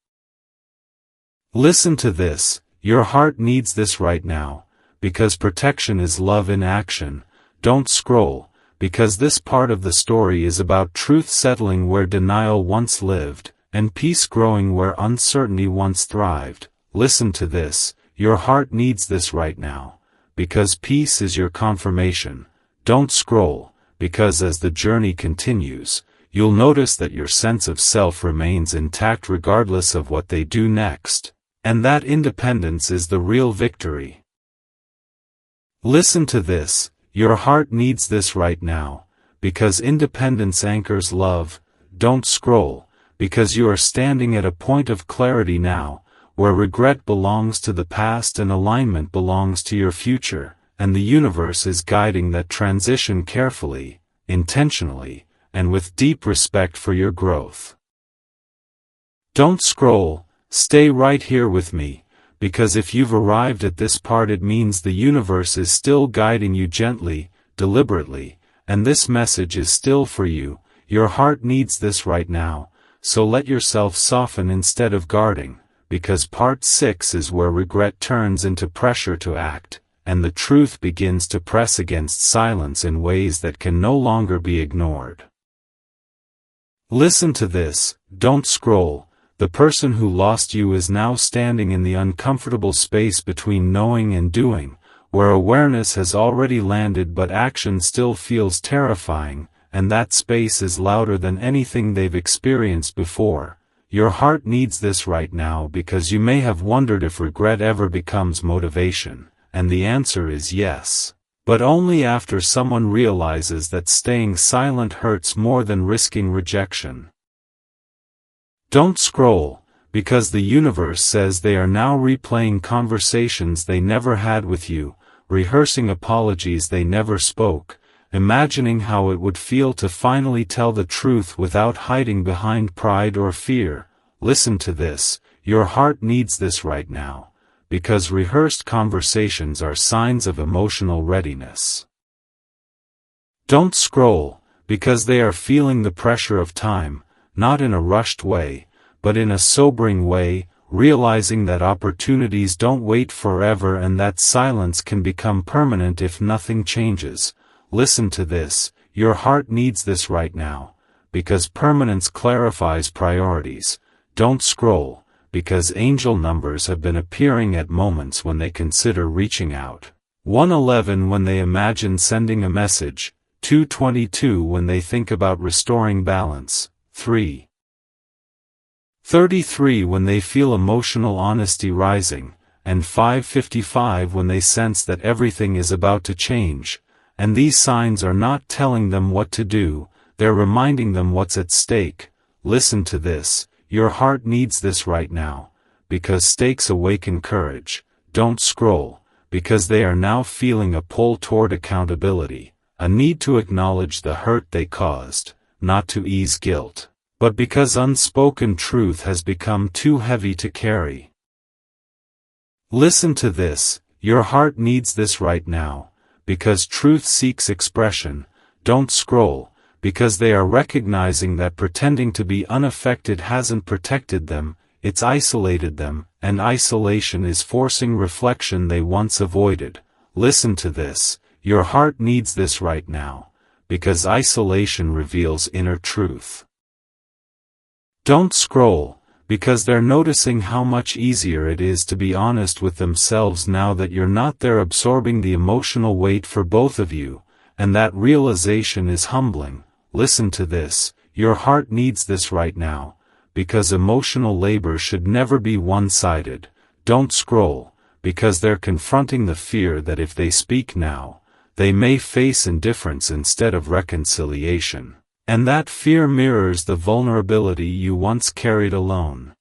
A: Listen to this, your heart needs this right now, because protection is love in action. Don't scroll, because this part of the story is about truth settling where denial once lived, and peace growing where uncertainty once thrived. Listen to this, your heart needs this right now, because peace is your confirmation. Don't scroll, because as the journey continues, you'll notice that your sense of self remains intact regardless of what they do next, and that independence is the real victory. Listen to this, your heart needs this right now, because independence anchors love. Don't scroll, because you are standing at a point of clarity now, where regret belongs to the past and alignment belongs to your future, and the universe is guiding that transition carefully, intentionally, and with deep respect for your growth. Don't scroll, stay right here with me, because if you've arrived at this part it means the universe is still guiding you gently, deliberately, and this message is still for you. Your heart needs this right now, so let yourself soften instead of guarding, because part 6 is where regret turns into pressure to act, and the truth begins to press against silence in ways that can no longer be ignored. Listen to this, don't scroll. The person who lost you is now standing in the uncomfortable space between knowing and doing, where awareness has already landed but action still feels terrifying, and that space is louder than anything they've experienced before. Your heart needs this right now because you may have wondered if regret ever becomes motivation, and the answer is yes, but only after someone realizes that staying silent hurts more than risking rejection. Don't scroll, because the universe says they are now replaying conversations they never had with you, rehearsing apologies they never spoke, imagining how it would feel to finally tell the truth without hiding behind pride or fear. Listen to this, your heart needs this right now, because rehearsed conversations are signs of emotional readiness. Don't scroll, because they are feeling the pressure of time, not in a rushed way, but in a sobering way, realizing that opportunities don't wait forever and that silence can become permanent if nothing changes. Listen to this, your heart needs this right now, because permanence clarifies priorities. Don't scroll, because angel numbers have been appearing at moments when they consider reaching out. 111 when they imagine sending a message, 222 when they think about restoring balance, 3:33 when they feel emotional honesty rising, and 5:55 when they sense that everything is about to change. And these signs are not telling them what to do, they're reminding them what's at stake. Listen to this, your heart needs this right now, because stakes awaken courage. Don't scroll, because they are now feeling a pull toward accountability, a need to acknowledge the hurt they caused, not to ease guilt, but because unspoken truth has become too heavy to carry. Listen to this, your heart needs this right now, because truth seeks expression. Don't scroll, because they are recognizing that pretending to be unaffected hasn't protected them, it's isolated them, and isolation is forcing reflection they once avoided. Listen to this, your heart needs this right now, because isolation reveals inner truth. Don't scroll, because they're noticing how much easier it is to be honest with themselves now that you're not there absorbing the emotional weight for both of you, and that realization is humbling. Listen to this, your heart needs this right now, because emotional labor should never be one-sided. Don't scroll, because they're confronting the fear that if they speak now, they may face indifference instead of reconciliation. And that fear mirrors the vulnerability you once carried alone.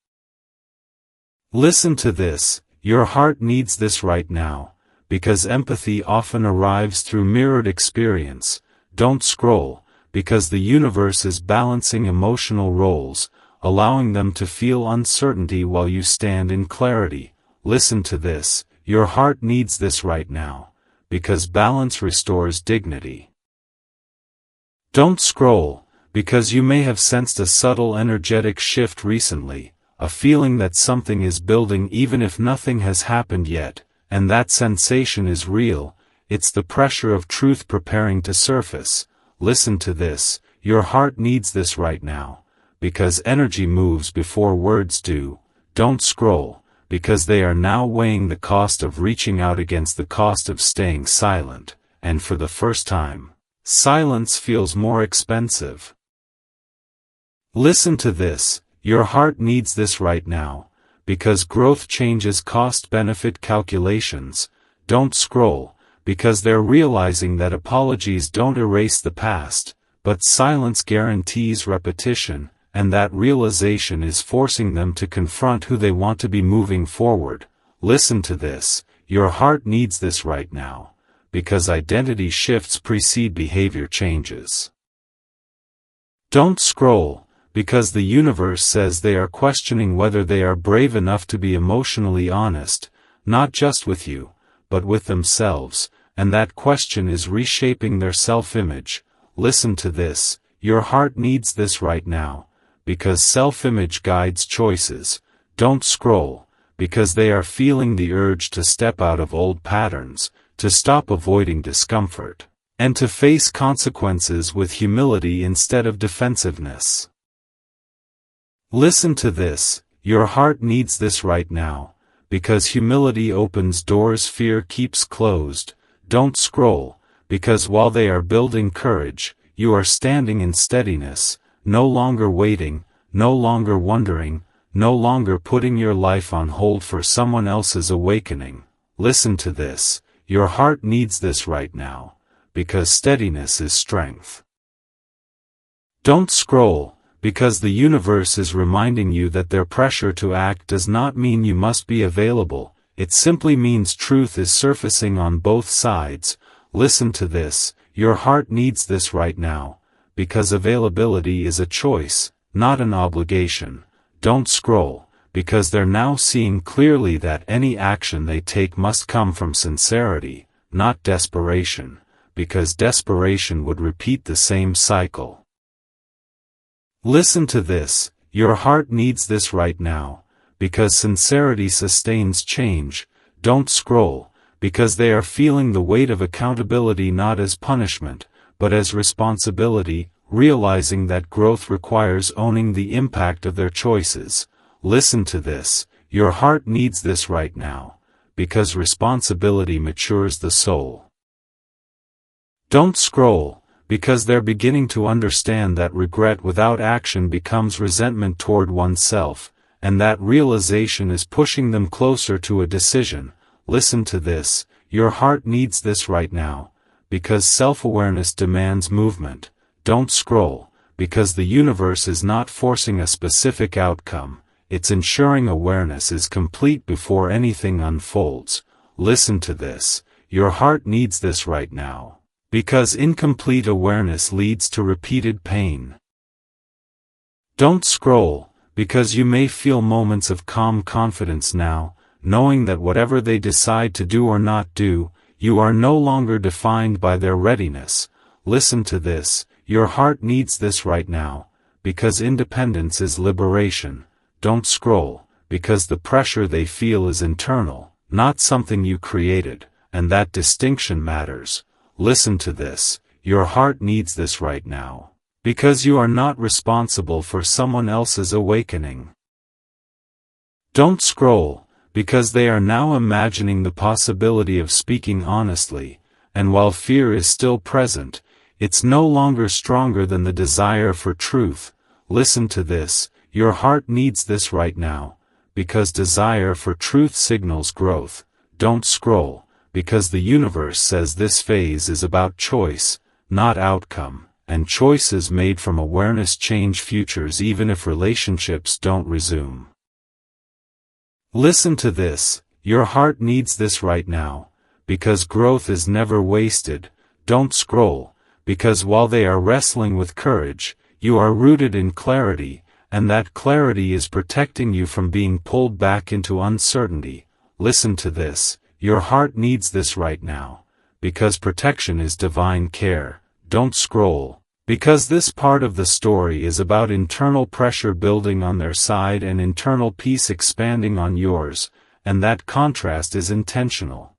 A: Listen to this, your heart needs this right now, because empathy often arrives through mirrored experience. Don't scroll, because the universe is balancing emotional roles, allowing them to feel uncertainty while you stand in clarity. Listen to this, your heart needs this right now, because balance restores dignity. Don't scroll, because you may have sensed a subtle energetic shift recently, a feeling that something is building even if nothing has happened yet, and that sensation is real. It's the pressure of truth preparing to surface. Listen to this, your heart needs this right now, because energy moves before words do. Don't scroll, because they are now weighing the cost of reaching out against the cost of staying silent, and for the first time, silence feels more expensive. Listen to this, your heart needs this right now, because growth changes cost-benefit calculations. Don't scroll, because they're realizing that apologies don't erase the past, but silence guarantees repetition, and that realization is forcing them to confront who they want to be moving forward. Listen to this, your heart needs this right now, because identity shifts precede behavior changes. Don't scroll, because the universe says they are questioning whether they are brave enough to be emotionally honest, not just with you, but with themselves, and that question is reshaping their self-image. Listen to this, your heart needs this right now, because self-image guides choices. Don't scroll, because they are feeling the urge to step out of old patterns, to stop avoiding discomfort, and to face consequences with humility instead of defensiveness. Listen to this, your heart needs this right now, because humility opens doors fear keeps closed. Don't scroll, because while they are building courage, you are standing in steadiness, no longer waiting, no longer wondering, no longer putting your life on hold for someone else's awakening. Listen to this, your heart needs this right now, because steadiness is strength. Don't scroll, because the universe is reminding you that their pressure to act does not mean you must be available, it simply means truth is surfacing on both sides. Listen to this, your heart needs this right now, because availability is a choice, not an obligation. Don't scroll, because they're now seeing clearly that any action they take must come from sincerity, not desperation, because desperation would repeat the same cycle. Listen to this, your heart needs this right now, because sincerity sustains change. Don't scroll, because they are feeling the weight of accountability not as punishment, but as responsibility, realizing that growth requires owning the impact of their choices. Listen to this, your heart needs this right now, because responsibility matures the soul. Don't scroll, because they're beginning to understand that regret without action becomes resentment toward oneself, and that realization is pushing them closer to a decision. Listen to this, your heart needs this right now, because self-awareness demands movement. Don't scroll, because the universe is not forcing a specific outcome, it's ensuring awareness is complete before anything unfolds. Listen to this, your heart needs this right now, because incomplete awareness leads to repeated pain. Don't scroll, because you may feel moments of calm confidence now, knowing that whatever they decide to do or not do, you are no longer defined by their readiness. Listen to this, your heart needs this right now, because independence is liberation. Don't scroll, because the pressure they feel is internal, not something you created, and that distinction matters. Listen to this, your heart needs this right now, because you are not responsible for someone else's awakening. Don't scroll, because they are now imagining the possibility of speaking honestly, and while fear is still present, it's no longer stronger than the desire for truth. Listen to this, your heart needs this right now, because desire for truth signals growth. Don't scroll, because the universe says this phase is about choice, not outcome, and choices made from awareness change futures even if relationships don't resume. Listen to this, your heart needs this right now, because growth is never wasted. Don't scroll, because while they are wrestling with courage, you are rooted in clarity, and that clarity is protecting you from being pulled back into uncertainty. Listen to this, your heart needs this right now, because protection is divine care. Don't scroll, because this part of the story is about internal pressure building on their side and internal peace expanding on yours, and that contrast is intentional.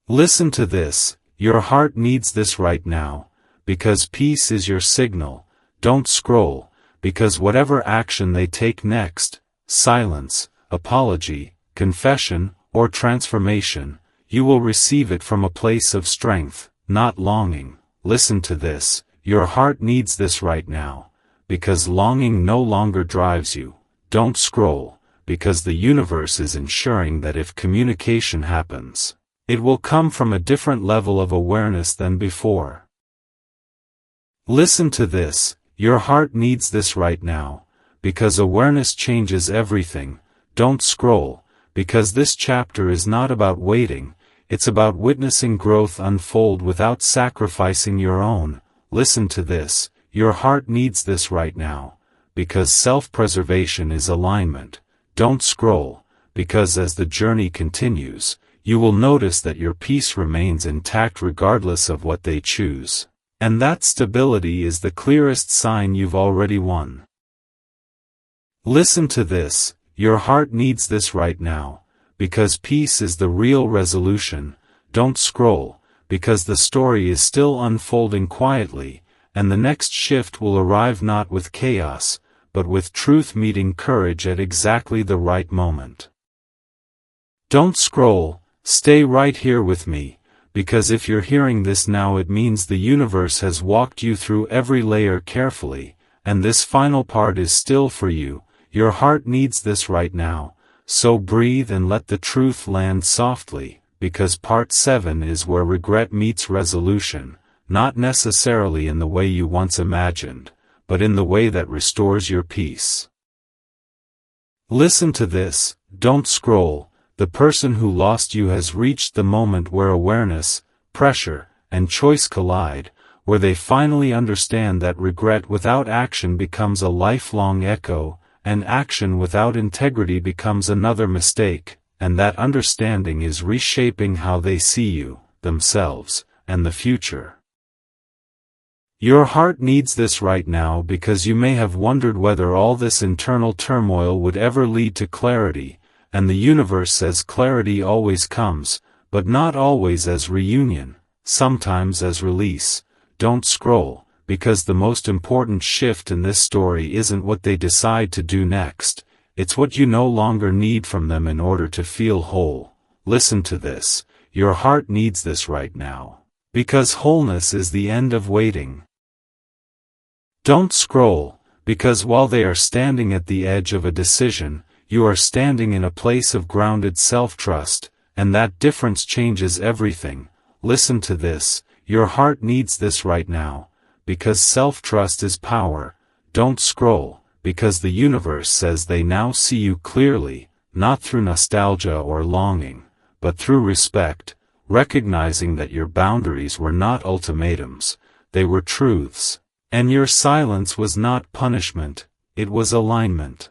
A: Listen to this, your heart needs this right now, because peace is your signal. Don't scroll, because whatever action they take next, silence, apology, confession, or transformation, you will receive it from a place of strength, not longing. Listen to this, your heart needs this right now, because longing no longer drives you. Don't scroll, because the universe is ensuring that if communication happens, it will come from a different level of awareness than before. Listen to this, your heart needs this right now, because awareness changes everything. Don't scroll, because this chapter is not about waiting, it's about witnessing growth unfold without sacrificing your own. Listen to this, your heart needs this right now, because self-preservation is alignment. Don't scroll, because as the journey continues, you will notice that your peace remains intact regardless of what they choose. And that stability is the clearest sign you've already won. Listen to this, your heart needs this right now, because peace is the real resolution. Don't scroll, because the story is still unfolding quietly, and the next shift will arrive not with chaos, but with truth meeting courage at exactly the right moment. Don't scroll, stay right here with me, because if you're hearing this now it means the universe has walked you through every layer carefully, and this final part is still for you. Your heart needs this right now, so breathe and let the truth land softly, because part 7 is where regret meets resolution, not necessarily in the way you once imagined, but in the way that restores your peace. Listen to this, don't scroll. The person who lost you has reached the moment where awareness, pressure, and choice collide, where they finally understand that regret without action becomes a lifelong echo, and action without integrity becomes another mistake, and that understanding is reshaping how they see you, themselves, and the future. Your heart needs this right now because you may have wondered whether all this internal turmoil would ever lead to clarity, and the universe says clarity always comes, but not always as reunion, sometimes as release. Don't scroll, because the most important shift in this story isn't what they decide to do next, it's what you no longer need from them in order to feel whole. Listen to this, your heart needs this right now, because wholeness is the end of waiting. Don't scroll, because while they are standing at the edge of a decision, you are standing in a place of grounded self-trust, and that difference changes everything. Listen to this, your heart needs this right now, because self-trust is power. Don't scroll, because the universe says they now see you clearly, not through nostalgia or longing, but through respect, recognizing that your boundaries were not ultimatums, they were truths, and your silence was not punishment, it was alignment.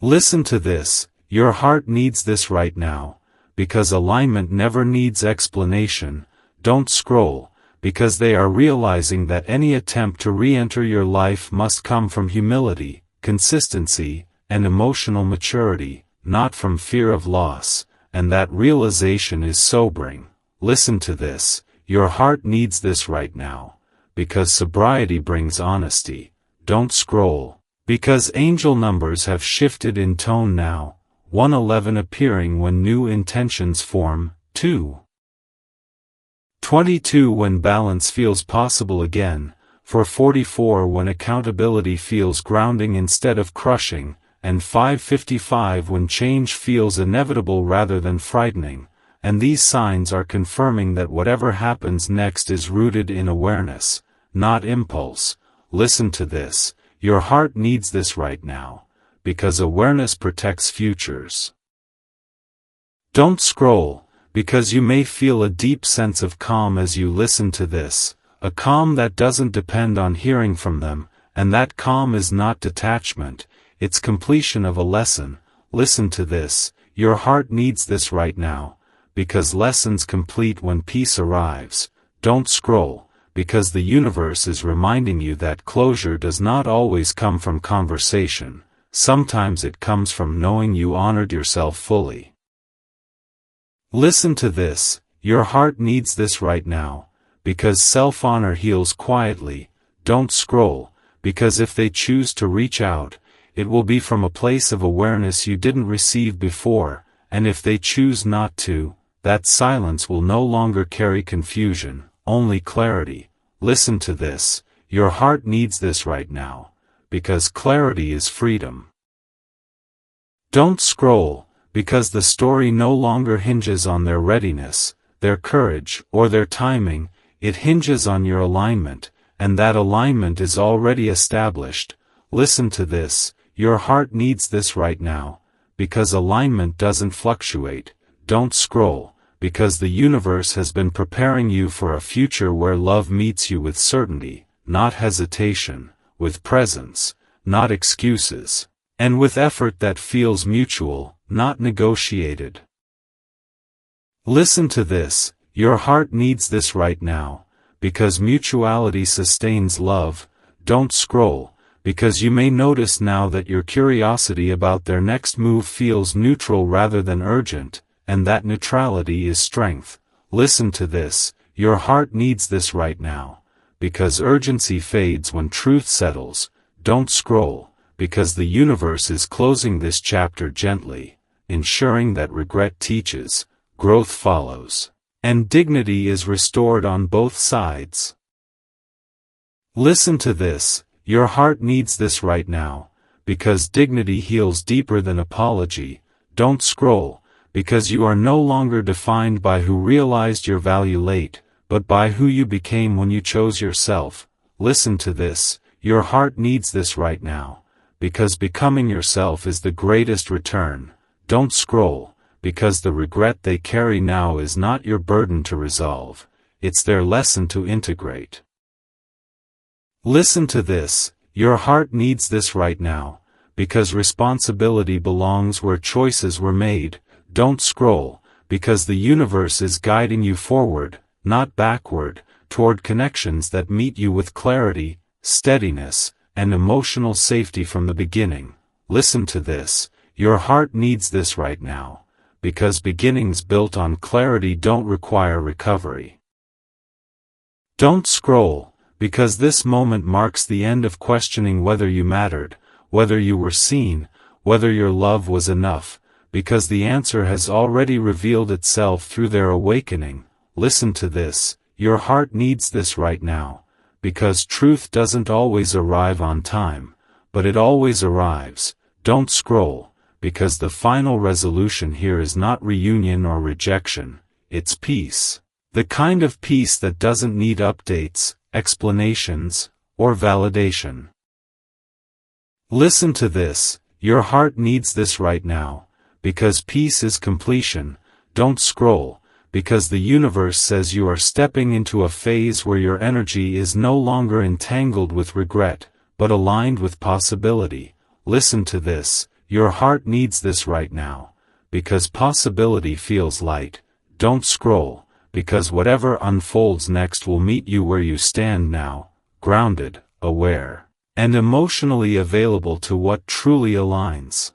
A: Listen to this, your heart needs this right now, because alignment never needs explanation. Don't scroll, because they are realizing that any attempt to re-enter your life must come from humility, consistency, and emotional maturity, not from fear of loss, and that realization is sobering. Listen to this, your heart needs this right now, because sobriety brings honesty. Don't scroll, because angel numbers have shifted in tone now, 111 appearing when new intentions form, 22 when balance feels possible again, for 44 when accountability feels grounding instead of crushing, and 555 when change feels inevitable rather than frightening, and these signs are confirming that whatever happens next is rooted in awareness, not impulse. Listen to this, your heart needs this right now, because awareness protects futures. Don't scroll, because you may feel a deep sense of calm as you listen to this, a calm that doesn't depend on hearing from them, and that calm is not detachment, it's completion of a lesson. Listen to this, your heart needs this right now, because lessons complete when peace arrives. Don't scroll, because the universe is reminding you that closure does not always come from conversation, sometimes it comes from knowing you honored yourself fully. Listen to this, your heart needs this right now, because self-honor heals quietly. Don't scroll, because if they choose to reach out, it will be from a place of awareness you didn't receive before, and if they choose not to, that silence will no longer carry confusion, only clarity. Listen to this, your heart needs this right now, because clarity is freedom. Don't scroll, because the story no longer hinges on their readiness, their courage, or their timing, it hinges on your alignment, and that alignment is already established. Listen to this, your heart needs this right now, because alignment doesn't fluctuate. Don't scroll, because the universe has been preparing you for a future where love meets you with certainty, not hesitation, with presence, not excuses, and with effort that feels mutual, not negotiated. Listen to this, your heart needs this right now, because mutuality sustains love. Don't scroll, because you may notice now that your curiosity about their next move feels neutral rather than urgent, and that neutrality is strength. Listen to this, your heart needs this right now, because urgency fades when truth settles. Don't scroll, because the universe is closing this chapter gently, ensuring that regret teaches, growth follows, and dignity is restored on both sides. Listen to this, your heart needs this right now, because dignity heals deeper than apology. Don't scroll, because you are no longer defined by who realized your value late, but by who you became when you chose yourself. Listen to this, your heart needs this right now, because becoming yourself is the greatest return. Don't scroll, because the regret they carry now is not your burden to resolve, it's their lesson to integrate. Listen to this, your heart needs this right now, because responsibility belongs where choices were made. Don't scroll, because the universe is guiding you forward, not backward, toward connections that meet you with clarity, steadiness, and emotional safety from the beginning. Listen to this, your heart needs this right now, because beginnings built on clarity don't require recovery. Don't scroll, because this moment marks the end of questioning whether you mattered, whether you were seen, whether your love was enough, because the answer has already revealed itself through their awakening. Listen to this, your heart needs this right now, because truth doesn't always arrive on time, but it always arrives. Don't scroll, because the final resolution here is not reunion or rejection, it's peace. The kind of peace that doesn't need updates, explanations, or validation. Listen to this, your heart needs this right now, because peace is completion. Don't scroll, because the universe says you are stepping into a phase where your energy is no longer entangled with regret, but aligned with possibility. Listen to this, your heart needs this right now, because possibility feels light. Don't scroll, because whatever unfolds next will meet you where you stand now, grounded, aware, and emotionally available to what truly aligns.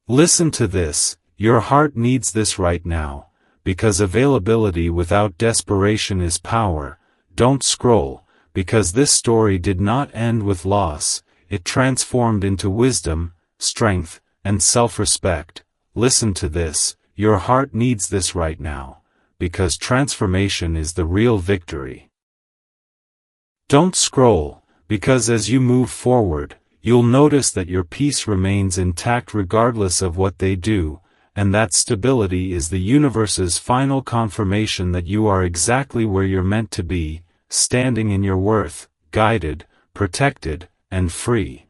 A: Listen to this, your heart needs this right now, because availability without desperation is power. Don't scroll, because this story did not end with loss, it transformed into wisdom, strength, and self-respect. Listen to this, your heart needs this right now, because transformation is the real victory. Don't scroll, because as you move forward, you'll notice that your peace remains intact regardless of what they do, and that stability is the universe's final confirmation that you are exactly where you're meant to be, standing in your worth, guided, protected, and free.